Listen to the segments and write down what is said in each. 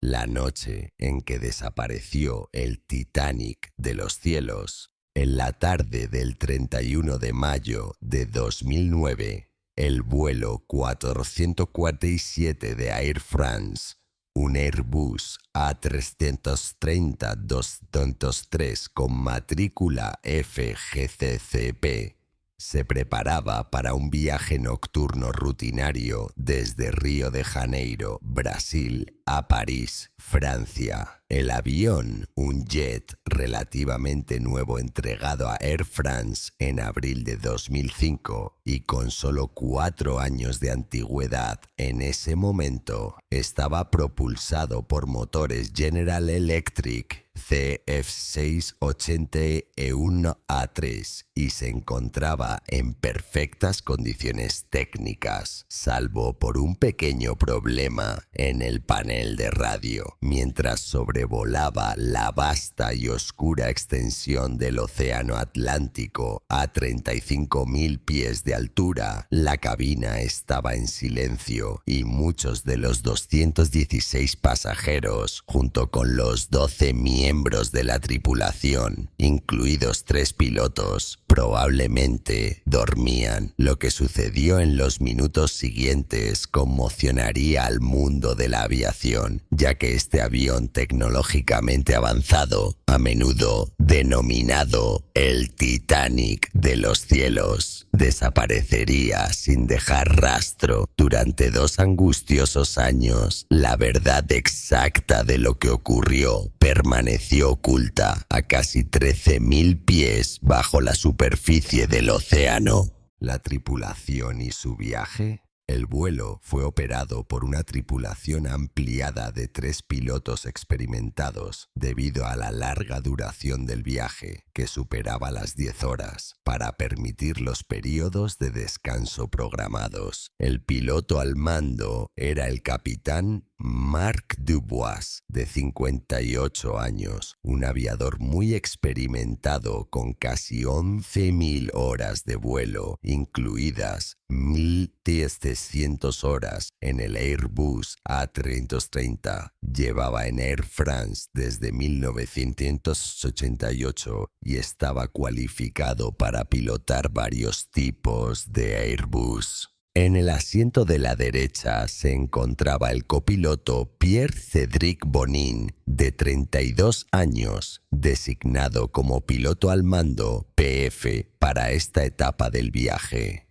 La noche en que desapareció el Titanic de los cielos, en la tarde del 31 de mayo de 2009, el vuelo 447 de Air France, un Airbus A330-203 con matrícula FGCCP, se preparaba para un viaje nocturno rutinario desde Río de Janeiro, Brasil, a París, Francia. El avión, un jet relativamente nuevo entregado a Air France en abril de 2005 y con solo 4 años de antigüedad en ese momento, estaba propulsado por motores General Electric CF680E1A3 y se encontraba en perfectas condiciones técnicas, salvo por un pequeño problema en el panel de radio. Mientras sobrevolaba la vasta y oscura extensión del Océano Atlántico a 35.000 pies de altura, la cabina estaba en silencio y muchos de los 216 pasajeros, junto con los 12 miembros de la tripulación, incluidos 3 pilotos, probablemente dormían. Lo que sucedió en los minutos siguientes conmocionaría al mundo de la aviación, ya que este avión tecnológicamente avanzado, a menudo denominado el Titanic de los cielos, desaparecería sin dejar rastro durante 2 angustiosos años. La verdad exacta de lo que ocurrió permaneció oculta a casi 13.000 pies bajo la superficie del océano. La tripulación y su viaje. El vuelo fue operado por una tripulación ampliada de 3 pilotos experimentados debido a la larga duración del viaje, que superaba las 10 horas, para permitir los periodos de descanso programados. El piloto al mando era el capitán Marc Dubois, de 58 años, un aviador muy experimentado con casi 11.000 horas de vuelo, incluidas 1.700 horas en el Airbus A330. Llevaba en Air France desde 1988 y estaba cualificado para pilotar varios tipos de Airbus. En el asiento de la derecha se encontraba el copiloto Pierre-Cédric Bonin, de 32 años, designado como piloto al mando PF para esta etapa del viaje.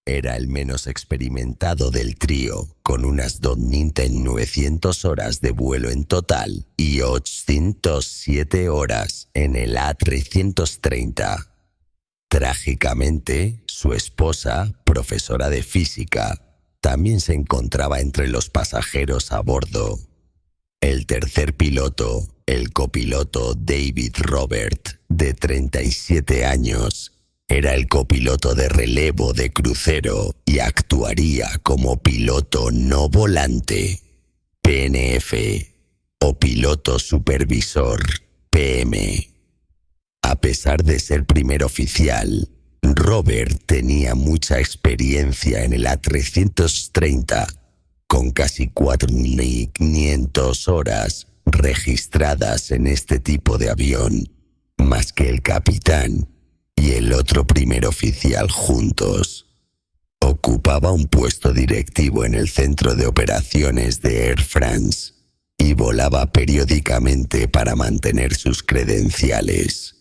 Era el menos experimentado del trío, con unas 2.900 horas de vuelo en total y 807 horas en el A330. Trágicamente, su esposa, profesora de física, también se encontraba entre los pasajeros a bordo. El tercer piloto, el copiloto David Robert, de 37 años, era el copiloto de relevo de crucero y actuaría como piloto no volante, PNF, o piloto supervisor, PM. A pesar de ser primer oficial, Robert tenía mucha experiencia en el A330, con casi 4.500 horas registradas en este tipo de avión, más que el capitán y el otro primer oficial juntos. Ocupaba un puesto directivo en el centro de operaciones de Air France y volaba periódicamente para mantener sus credenciales.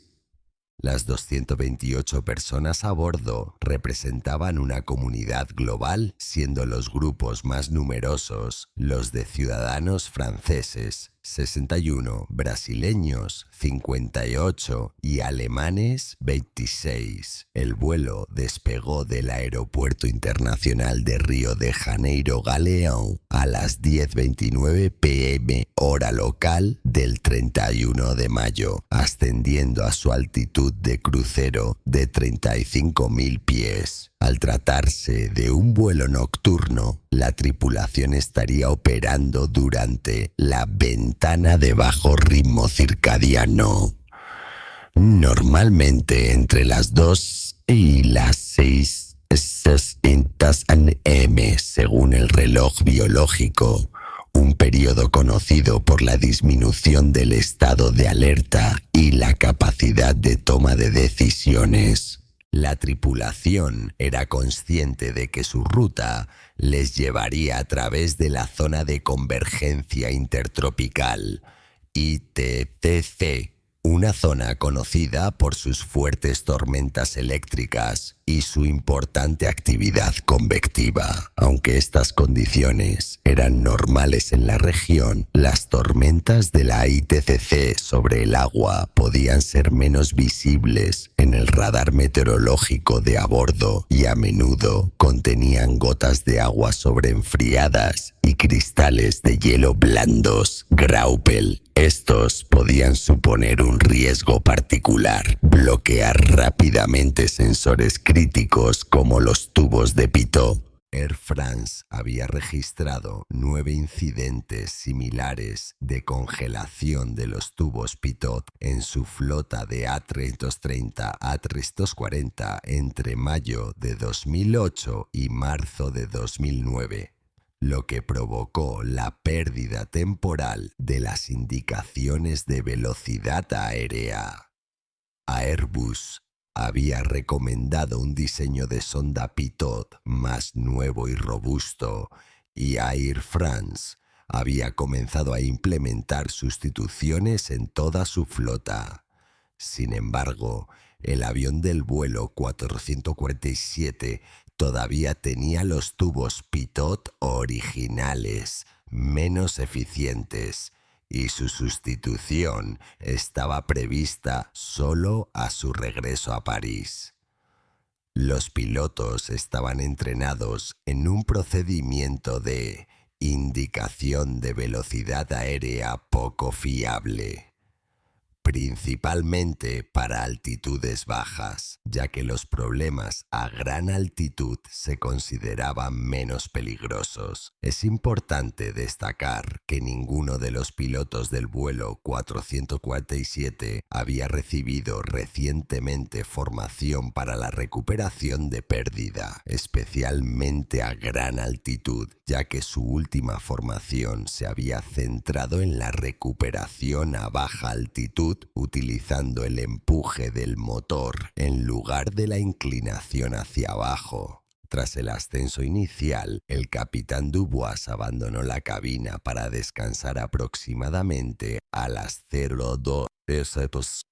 Las 228 personas a bordo representaban una comunidad global, siendo los grupos más numerosos los de ciudadanos franceses, 61, brasileños, 58 y alemanes, 26. El vuelo despegó del Aeropuerto Internacional de Río de Janeiro Galeão a las 10:29 p.m. hora local del 31 de mayo, ascendiendo a su altitud de crucero de 35.000 pies. Al tratarse de un vuelo nocturno, la tripulación estaría operando durante la ventana de bajo ritmo circadiano, normalmente entre las 2 y las 6:60 am, según el reloj biológico, un periodo conocido por la disminución del estado de alerta y la capacidad de toma de decisiones. La tripulación era consciente de que su ruta les llevaría a través de la zona de convergencia intertropical, ITCC, una zona conocida por sus fuertes tormentas eléctricas y su importante actividad convectiva. Aunque estas condiciones eran normales en la región, las tormentas de la ITCC sobre el agua podían ser menos visibles en el radar meteorológico de a bordo y a menudo contenían gotas de agua sobreenfriadas y cristales de hielo blandos, Graupel. Estos podían suponer un riesgo particular, bloquear rápidamente sensores críticos como los tubos de Pitot. Air France había registrado 9 incidentes similares de congelación de los tubos Pitot en su flota de A330, A340 entre mayo de 2008 y marzo de 2009. Lo que provocó la pérdida temporal de las indicaciones de velocidad aérea. Airbus había recomendado un diseño de sonda Pitot más nuevo y robusto, y Air France había comenzado a implementar sustituciones en toda su flota. Sin embargo, el avión del vuelo 447 todavía tenía los tubos Pitot originales, menos eficientes, y su sustitución estaba prevista solo a su regreso a París. Los pilotos estaban entrenados en un procedimiento de indicación de velocidad aérea poco fiable, principalmente para altitudes bajas, ya que los problemas a gran altitud se consideraban menos peligrosos. Es importante destacar que ninguno de los pilotos del vuelo 447 había recibido recientemente formación para la recuperación de pérdida, especialmente a gran altitud, ya que su última formación se había centrado en la recuperación a baja altitud utilizando el empuje del motor en lugar de la inclinación hacia abajo. Tras el ascenso inicial, el capitán Dubois abandonó la cabina para descansar aproximadamente a las 02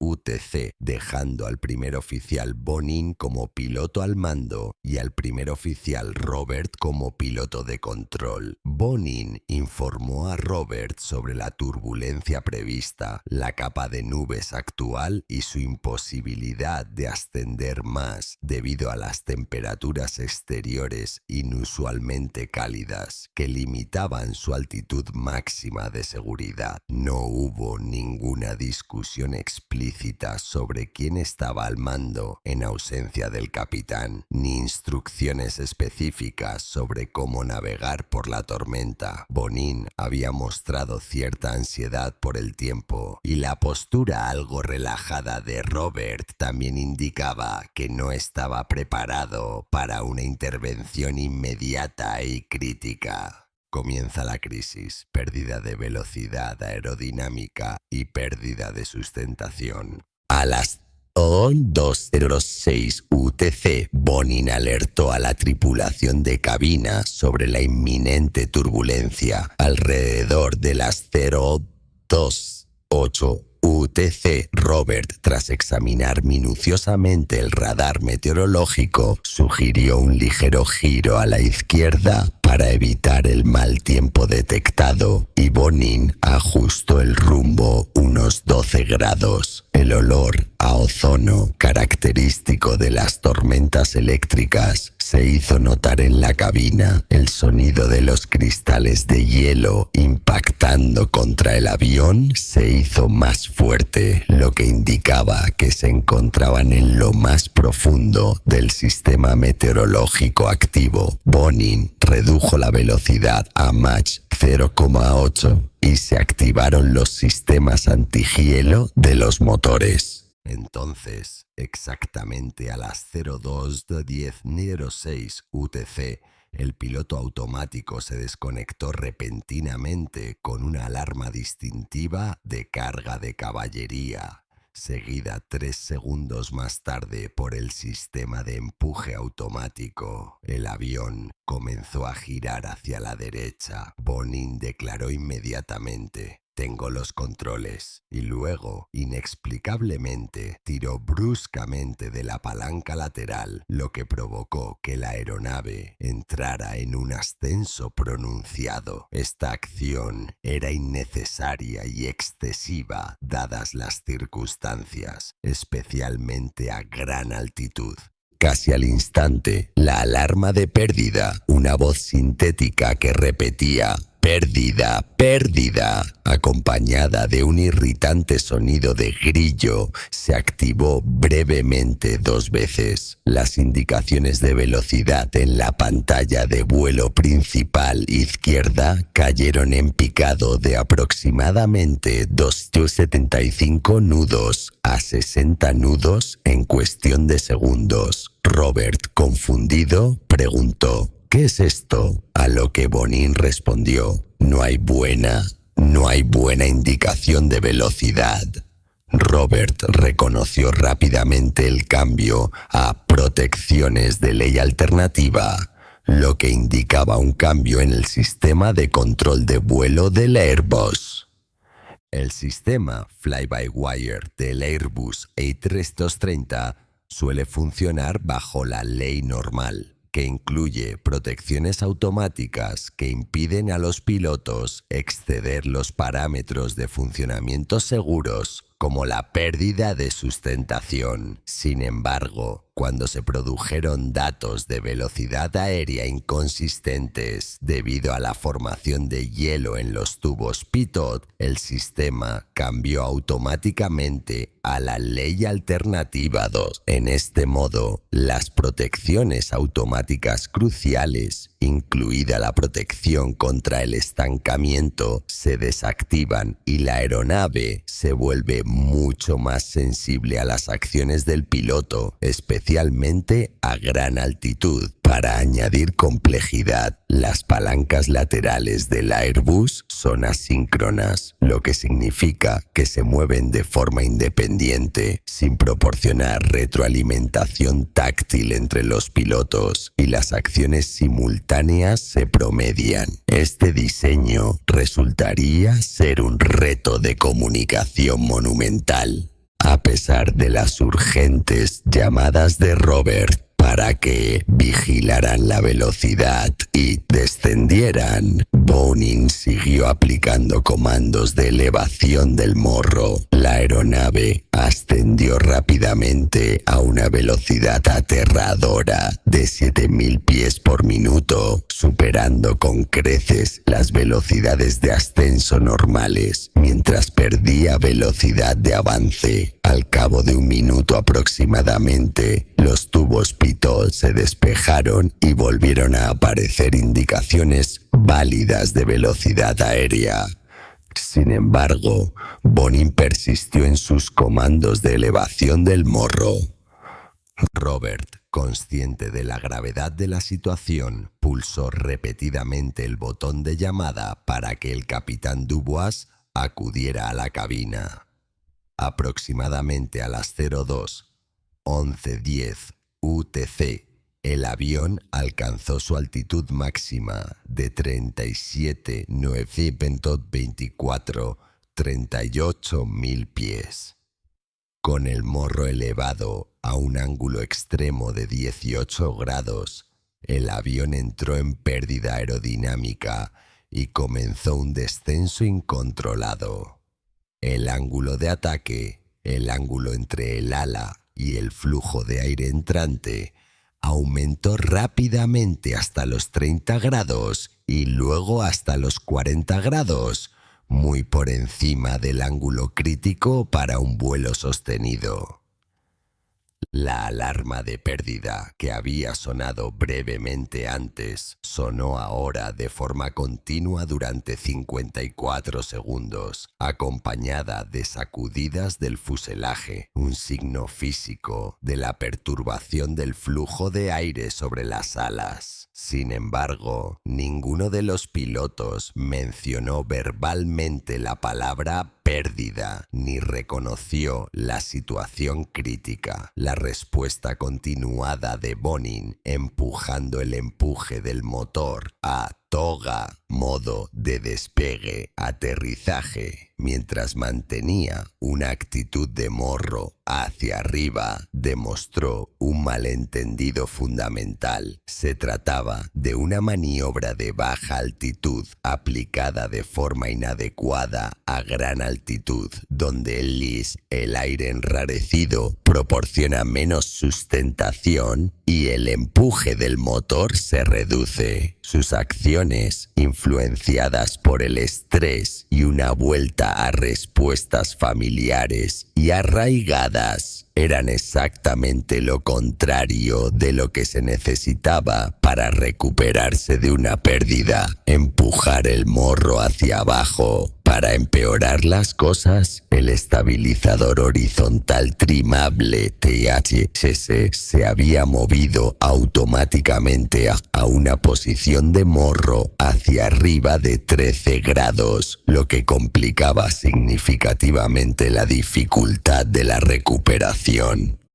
UTC, dejando al primer oficial Bonin como piloto al mando y al primer oficial Robert como piloto de control. Bonin informó a Robert sobre la turbulencia prevista, la capa de nubes actual y su imposibilidad de ascender más debido a las temperaturas exteriores inusualmente cálidas que limitaban su altitud máxima de seguridad. No hubo ninguna discusión explícita sobre quién estaba al mando en ausencia del capitán, ni instrucciones específicas sobre cómo navegar por la tormenta. Bonin había mostrado cierta ansiedad por el tiempo, y la postura algo relajada de Robert también indicaba que no estaba preparado para una intervención inmediata y crítica. Comienza la crisis, pérdida de velocidad aerodinámica y pérdida de sustentación. A las 2:06 UTC, Bonin alertó a la tripulación de cabina sobre la inminente turbulencia. Alrededor de las 028 UTC, Robert, tras examinar minuciosamente el radar meteorológico, sugirió un ligero giro a la izquierda para evitar el mal tiempo detectado, y Bonin ajustó el rumbo unos 12 grados. El olor a ozono, característico de las tormentas eléctricas, se hizo notar en la cabina. El sonido de los cristales de hielo impactando contra el avión se hizo más fuerte, lo que indicaba que se encontraban en lo más profundo del sistema meteorológico activo. Bonin redujo la velocidad a Mach 0,8 y se activaron los sistemas antihielo de los motores. Entonces, exactamente a las 02:10:06 UTC, El piloto automático se desconectó repentinamente con una alarma distintiva de carga de caballería, seguida 3 segundos más tarde por el sistema de empuje automático. El avión comenzó a girar hacia la derecha. Bonin declaró inmediatamente: «Tengo los controles», y luego, inexplicablemente, tiró bruscamente de la palanca lateral, lo que provocó que la aeronave entrara en un ascenso pronunciado. Esta acción era innecesaria y excesiva dadas las circunstancias, especialmente a gran altitud. Casi al instante, la alarma de pérdida, una voz sintética que repetía «pérdida, pérdida», acompañada de un irritante sonido de grillo, se activó brevemente 2 veces. Las indicaciones de velocidad en la pantalla de vuelo principal izquierda cayeron en picado de aproximadamente 275 nudos a 60 nudos en cuestión de segundos. Robert, confundido, preguntó: «¿Qué es esto?», a lo que Bonin respondió: no hay buena indicación de velocidad». Robert reconoció rápidamente el cambio a protecciones de ley alternativa, lo que indicaba un cambio en el sistema de control de vuelo del Airbus. El sistema fly-by-wire del Airbus A330 suele funcionar bajo la ley normal, que incluye protecciones automáticas que impiden a los pilotos exceder los parámetros de funcionamiento seguros, como la pérdida de sustentación. Sin embargo, cuando se produjeron datos de velocidad aérea inconsistentes debido a la formación de hielo en los tubos pitot, el sistema cambió automáticamente a la ley alternativa 2. En este modo, las protecciones automáticas cruciales, incluida la protección contra el estancamiento, se desactivan y la aeronave se vuelve mucho más sensible a las acciones del piloto, especialmente a gran altitud. Para añadir complejidad, las palancas laterales del Airbus son asíncronas, lo que significa que se mueven de forma independiente, sin proporcionar retroalimentación táctil entre los pilotos, y las acciones simultáneas se promedian. Este diseño resultaría ser un reto de comunicación monumental. A pesar de las urgentes llamadas de Robert para que vigilaran la velocidad y descendieran, Bonin siguió aplicando comandos de elevación del morro. La aeronave ascendió rápidamente a una velocidad aterradora de 7.000 pies por minuto, superando con creces las velocidades de ascenso normales, mientras perdía velocidad de avance. Al cabo de 1 minuto aproximadamente, los tubos pitot se despejaron y volvieron a aparecer indicaciones válidas de velocidad aérea. Sin embargo, Bonin persistió en sus comandos de elevación del morro. Robert, consciente de la gravedad de la situación, pulsó repetidamente el botón de llamada para que el capitán Dubois acudiera a la cabina. Aproximadamente a las 02:11:10 UTC, el avión alcanzó su altitud máxima de 38.mil pies. Con el morro elevado a un ángulo extremo de 18 grados, el avión entró en pérdida aerodinámica y comenzó un descenso incontrolado. El ángulo de ataque, el ángulo entre el ala y el flujo de aire entrante, aumentó rápidamente hasta los 30 grados y luego hasta los 40 grados, muy por encima del ángulo crítico para un vuelo sostenido. La alarma de pérdida, que había sonado brevemente antes, sonó ahora de forma continua durante 54 segundos, acompañada de sacudidas del fuselaje, un signo físico de la perturbación del flujo de aire sobre las alas. Sin embargo, ninguno de los pilotos mencionó verbalmente la palabra pérdida ni reconoció la situación crítica. La respuesta continuada de Bonin, empujando el empuje del motor a toga, modo de despegue, aterrizaje, mientras mantenía una actitud de morro hacia arriba, demostró un malentendido fundamental. Se trataba de una maniobra de baja altitud aplicada de forma inadecuada a gran altitud, donde el LIS, el aire enrarecido, proporciona menos sustentación y el empuje del motor se reduce. Sus acciones, influenciadas por el estrés y una vuelta a respuestas familiares y arraigadas, eran exactamente lo contrario de lo que se necesitaba para recuperarse de una pérdida. Empujar el morro hacia abajo. Para empeorar las cosas, el estabilizador horizontal trimable THS se había movido automáticamente a una posición de morro hacia arriba de 13 grados, lo que complicaba significativamente la dificultad de la recuperación.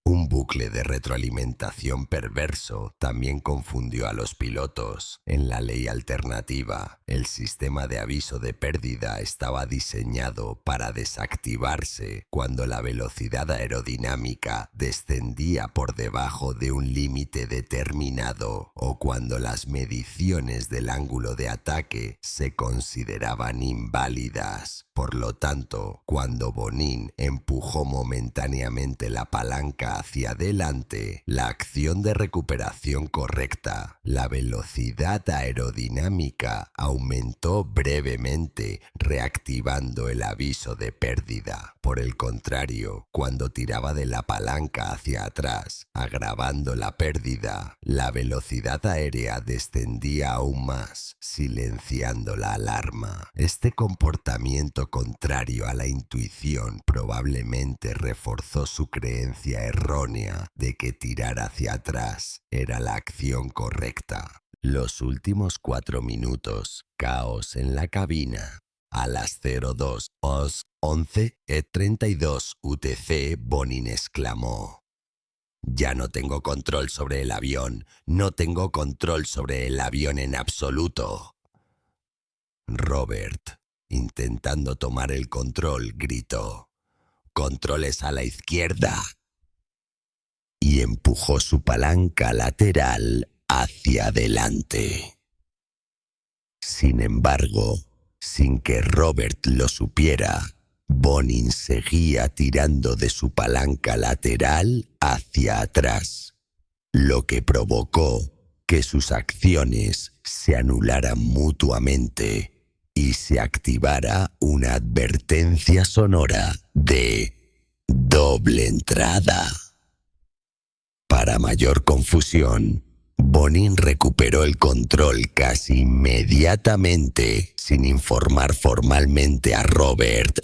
Un bucle de retroalimentación perverso también confundió a los pilotos. En la ley alternativa, el sistema de aviso de pérdida estaba diseñado para desactivarse cuando la velocidad aerodinámica descendía por debajo de un límite determinado o cuando las mediciones del ángulo de ataque se consideraban inválidas. Por lo tanto, cuando Bonin empujó momentáneamente la palanca hacia adelante, la acción de recuperación correcta, la velocidad aerodinámica aumentó brevemente, reactivando el aviso de pérdida. Por el contrario, cuando tiraba de la palanca hacia atrás, agravando la pérdida, la velocidad aérea descendía aún más, silenciando la alarma. Este comportamiento contrario a la intuición probablemente reforzó su creencia errónea de que tirar hacia atrás era la acción correcta. Los últimos 4 minutos, caos en la cabina. A las 02 OS 11:32 UTC, Bonin exclamó: «Ya no tengo control sobre el avión. No tengo control sobre el avión en absoluto». Robert, intentando tomar el control, gritó: «¡Controles a la izquierda!» y empujó su palanca lateral hacia adelante. Sin embargo, sin que Robert lo supiera, Bonin seguía tirando de su palanca lateral hacia atrás, lo que provocó que sus acciones se anularan mutuamente y se activara una advertencia sonora de doble entrada. Para mayor confusión, Bonin recuperó el control casi inmediatamente, sin informar formalmente a Robert.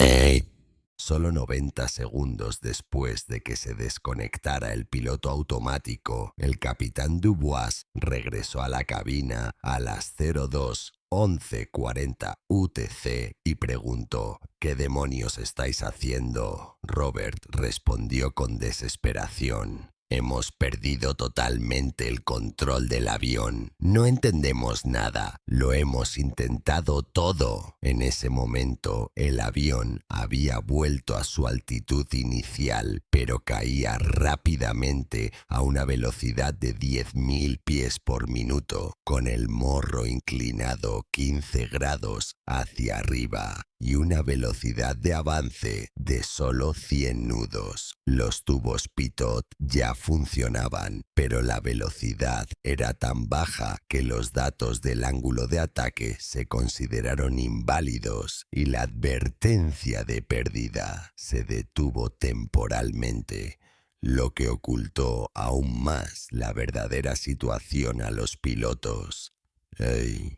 Solo 90 segundos después de que se desconectara el piloto automático, el capitán Dubois regresó a la cabina a las 02 11:40 UTC y preguntó: «¿Qué demonios estáis haciendo?». Robert respondió con desesperación: «Hemos perdido totalmente el control del avión. No entendemos nada. Lo hemos intentado todo». En ese momento, el avión había vuelto a su altitud inicial, pero caía rápidamente a una velocidad de 10.000 pies por minuto, con el morro inclinado 15 grados hacia arriba y una velocidad de avance de solo 100 nudos. Los tubos pitot ya funcionaban, pero la velocidad era tan baja que los datos del ángulo de ataque se consideraron inválidos y la advertencia de pérdida se detuvo temporalmente. lo que ocultó aún más la verdadera situación a los pilotos. ¡Ey!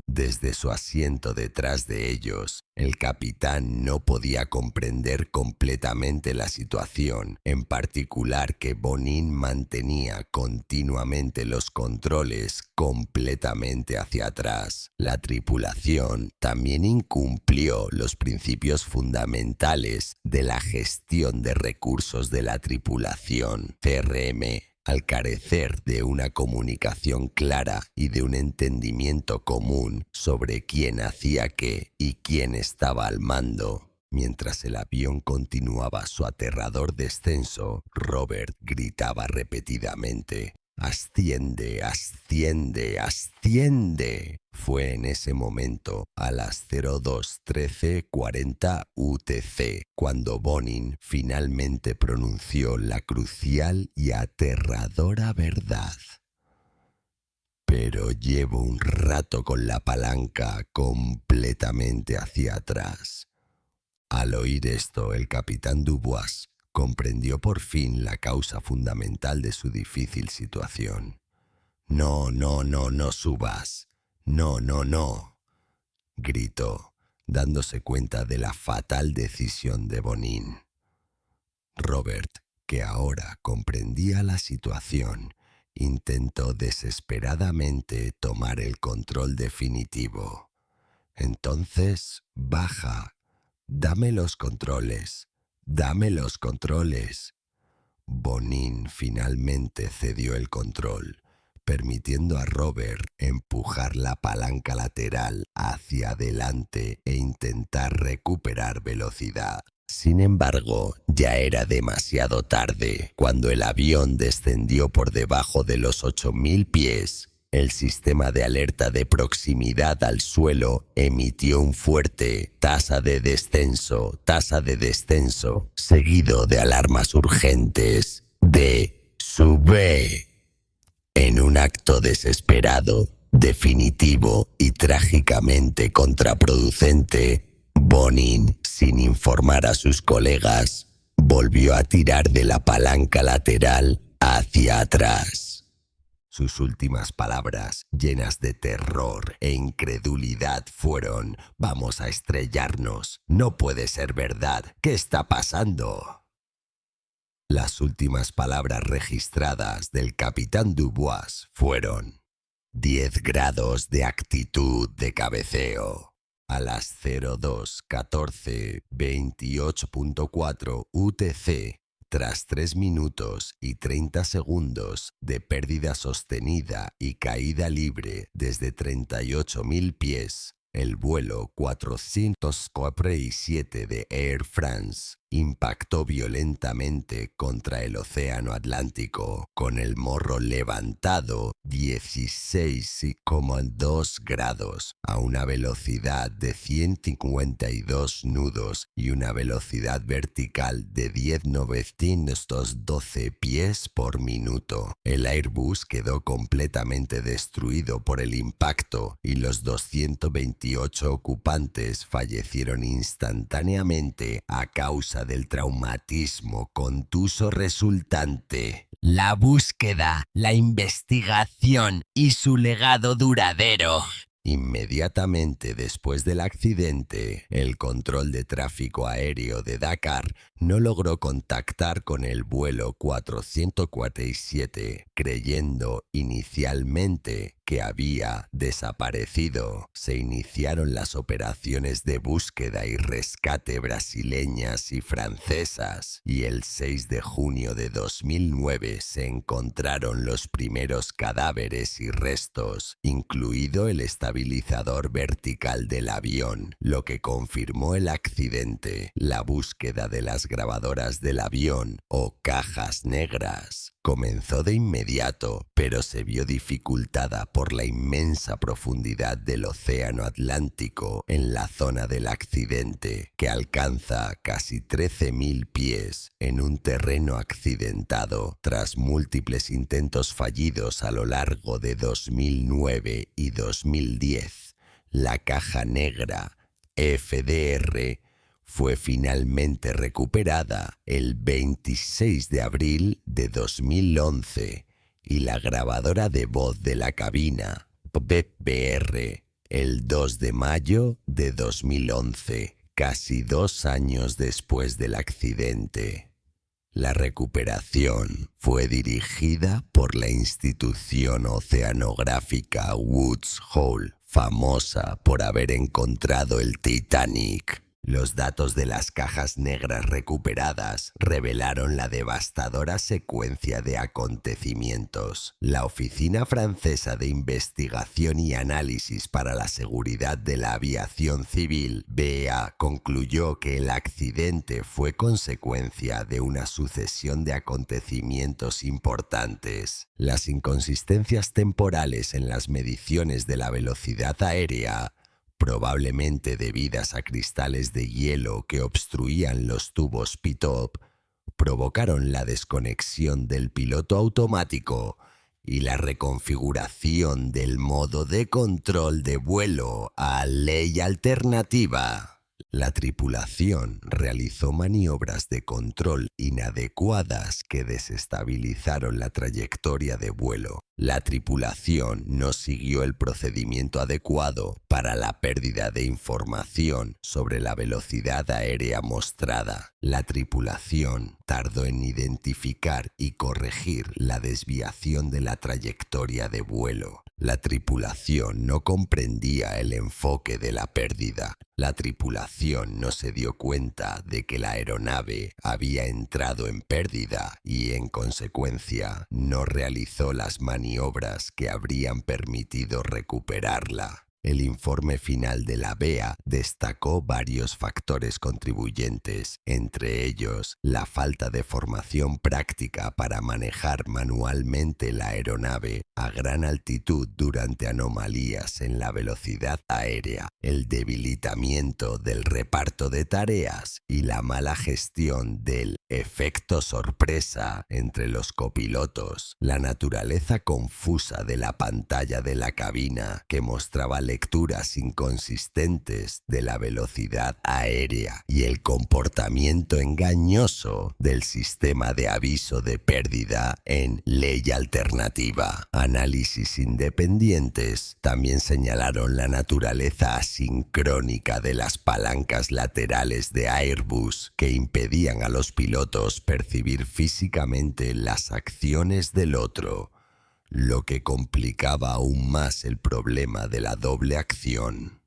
Desde su asiento detrás de ellos, el capitán no podía comprender completamente la situación, en particular que Bonin mantenía continuamente los controles completamente hacia atrás. La tripulación también incumplió los principios fundamentales de la gestión de recursos de la tripulación, CRM, al carecer de una comunicación clara y de un entendimiento común sobre quién hacía qué y quién estaba al mando. Mientras el avión continuaba su aterrador descenso, Robert gritaba repetidamente: «¡Asciende, asciende, asciende!». Fue en ese momento, a las 02:13:40 UTC, cuando Bonin finalmente pronunció la crucial y aterradora verdad: «Pero llevo un rato con la palanca completamente hacia atrás». Al oír esto, el capitán Dubois comprendió por fin la causa fundamental de su difícil situación. «No, no, no, no subas. No, no, no», gritó, dándose cuenta de la fatal decisión de Bonin. Robert, que ahora comprendía la situación, intentó desesperadamente tomar el control definitivo. «Entonces, baja. Dame los controles. Dame los controles». Bonin finalmente cedió el control, permitiendo a Robert empujar la palanca lateral hacia adelante e intentar recuperar velocidad. Sin embargo, ya era demasiado tarde. Cuando el avión descendió por debajo de los 8.000 pies, el sistema de alerta de proximidad al suelo emitió un fuerte tasa de descenso, seguido de alarmas urgentes de «sube». En un acto desesperado, definitivo y trágicamente contraproducente, Bonin, sin informar a sus colegas, volvió a tirar de la palanca lateral hacia atrás. Sus últimas palabras, llenas de terror e incredulidad, fueron: «Vamos a estrellarnos. No puede ser verdad. ¿Qué está pasando?». Las últimas palabras registradas del capitán Dubois fueron: «10 grados de actitud de cabeceo». A las 02:14:28.4 UTC, tras 3 minutos y 30 segundos de pérdida sostenida y caída libre desde 38.000 pies, el vuelo 447 de Air France impactó violentamente contra el océano Atlántico, con el morro levantado 16,2 grados a una velocidad de 152 nudos y una velocidad vertical de 10.912 pies por minuto. El Airbus quedó completamente destruido por el impacto y los 228 ocupantes fallecieron instantáneamente a causa del traumatismo contuso resultante. La búsqueda, la investigación y su legado duradero. Inmediatamente después del accidente, el control de tráfico aéreo de Dakar no logró contactar con el vuelo 447, creyendo inicialmente que había desaparecido. Se iniciaron las operaciones de búsqueda y rescate brasileñas y francesas, y el 6 de junio de 2009 se encontraron los primeros cadáveres y restos, incluido el estabilizador vertical del avión, lo que confirmó el accidente. La búsqueda de las grabadoras del avión, o cajas negras, comenzó de inmediato, pero se vio dificultada por la inmensa profundidad del océano Atlántico en la zona del accidente, que alcanza casi 13.000 pies en un terreno accidentado. Tras múltiples intentos fallidos a lo largo de 2009 y 2010, la caja negra FDR fue finalmente recuperada el 26 de abril de 2011 y la grabadora de voz de la cabina, BBR, el 2 de mayo de 2011, casi 2 años después del accidente. La recuperación fue dirigida por la institución oceanográfica Woods Hole, famosa por haber encontrado el Titanic. Los datos de las cajas negras recuperadas revelaron la devastadora secuencia de acontecimientos. La Oficina Francesa de Investigación y Análisis para la Seguridad de la Aviación Civil, BEA, concluyó que el accidente fue consecuencia de una sucesión de acontecimientos importantes. Las inconsistencias temporales en las mediciones de la velocidad aérea, probablemente debidas a cristales de hielo que obstruían los tubos PITOP, provocaron la desconexión del piloto automático y la reconfiguración del modo de control de vuelo a ley alternativa. La tripulación realizó maniobras de control inadecuadas que desestabilizaron la trayectoria de vuelo. La tripulación no siguió el procedimiento adecuado para la pérdida de información sobre la velocidad aérea mostrada. La tripulación tardó en identificar y corregir la desviación de la trayectoria de vuelo. La tripulación no comprendía el enfoque de la pérdida. La tripulación no se dio cuenta de que la aeronave había entrado en pérdida y, en consecuencia, no realizó las maniobras que habrían permitido recuperarla. El informe final de la BEA destacó varios factores contribuyentes, entre ellos la falta de formación práctica para manejar manualmente la aeronave a gran altitud durante anomalías en la velocidad aérea, el debilitamiento del reparto de tareas y la mala gestión del efecto sorpresa entre los copilotos, la naturaleza confusa de la pantalla de la cabina que mostraba lecturas inconsistentes de la velocidad aérea y el comportamiento engañoso del sistema de aviso de pérdida en ley alternativa. Análisis independientes también señalaron la naturaleza asincrónica de las palancas laterales de Airbus que impedían a los pilotos percibir físicamente las acciones del otro, lo que complicaba aún más el problema de la doble acción.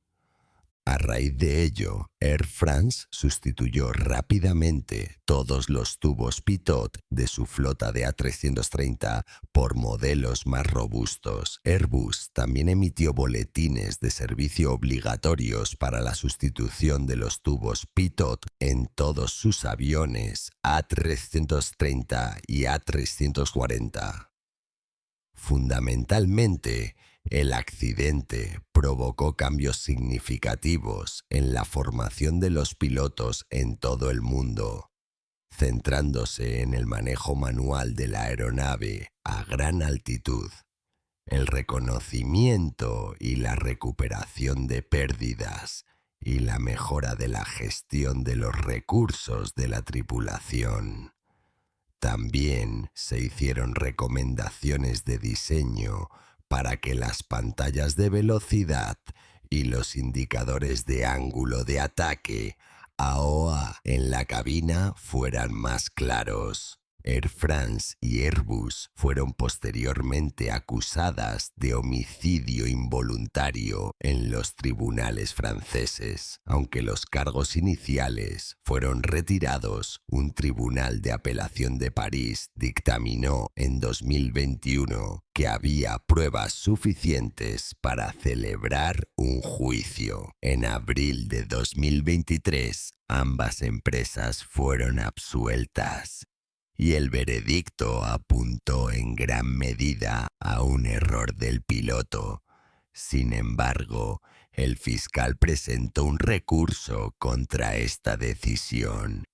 A raíz de ello, Air France sustituyó rápidamente todos los tubos pitot de su flota de A330 por modelos más robustos. Airbus también emitió boletines de servicio obligatorios para la sustitución de los tubos pitot en todos sus aviones A330 y A340. Fundamentalmente, el accidente provocó cambios significativos en la formación de los pilotos en todo el mundo, centrándose en el manejo manual de la aeronave a gran altitud, el reconocimiento y la recuperación de pérdidas y la mejora de la gestión de los recursos de la tripulación. También se hicieron recomendaciones de diseño para que las pantallas de velocidad y los indicadores de ángulo de ataque AOA en la cabina fueran más claros. Air France y Airbus fueron posteriormente acusadas de homicidio involuntario en los tribunales franceses. Aunque los cargos iniciales fueron retirados, un tribunal de apelación de París dictaminó en 2021 que había pruebas suficientes para celebrar un juicio. En abril de 2023, ambas empresas fueron absueltas, y el veredicto apuntó en gran medida a un error del piloto. Sin embargo, el fiscal presentó un recurso contra esta decisión.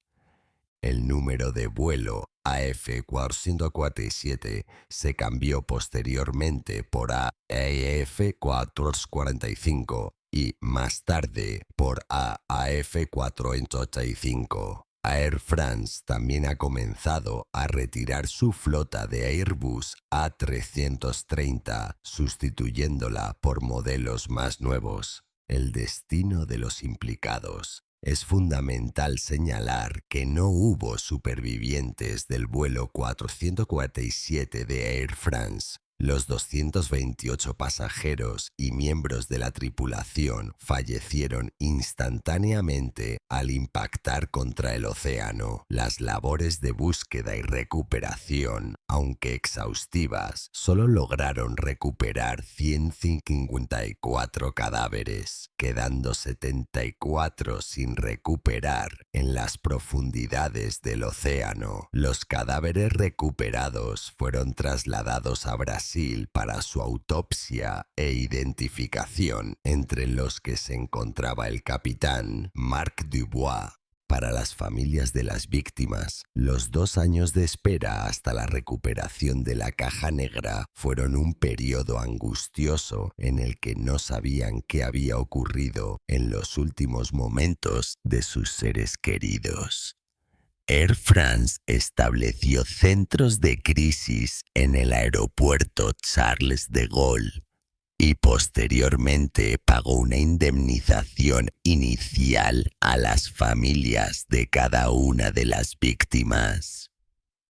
El número de vuelo AF447 se cambió posteriormente por AF445 y, más tarde, por AAF485. Air France también ha comenzado a retirar su flota de Airbus A330, sustituyéndola por modelos más nuevos. El destino de los implicados. Es fundamental señalar que no hubo supervivientes del vuelo 447 de Air France. Los 228 pasajeros y miembros de la tripulación fallecieron instantáneamente al impactar contra el océano. Las labores de búsqueda y recuperación, aunque exhaustivas, solo lograron recuperar 154 cadáveres, quedando 74 sin recuperar en las profundidades del océano. Los cadáveres recuperados fueron trasladados a Brasil para su autopsia e identificación, entre los que se encontraba el capitán Marc Dubois. Para las familias de las víctimas, los 2 años de espera hasta la recuperación de la caja negra fueron un periodo angustioso en el que no sabían qué había ocurrido en los últimos momentos de sus seres queridos. Air France estableció centros de crisis en el aeropuerto Charles de Gaulle y posteriormente pagó una indemnización inicial a las familias de cada una de las víctimas.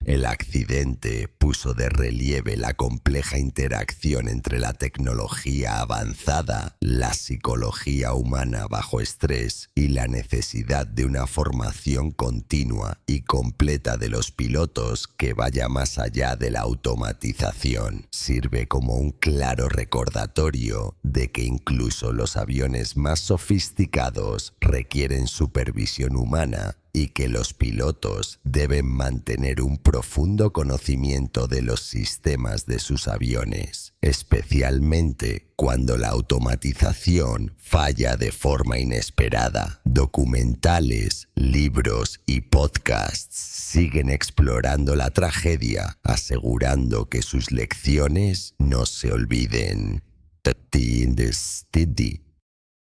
El accidente puso de relieve la compleja interacción entre la tecnología avanzada, la psicología humana bajo estrés y la necesidad de una formación continua y completa de los pilotos que vaya más allá de la automatización. Sirve como un claro recordatorio de que incluso los aviones más sofisticados requieren supervisión humana y que los pilotos deben mantener un profundo conocimiento de los sistemas de sus aviones, especialmente cuando la automatización falla de forma inesperada. Documentales, libros y podcasts siguen explorando la tragedia, asegurando que sus lecciones no se olviden.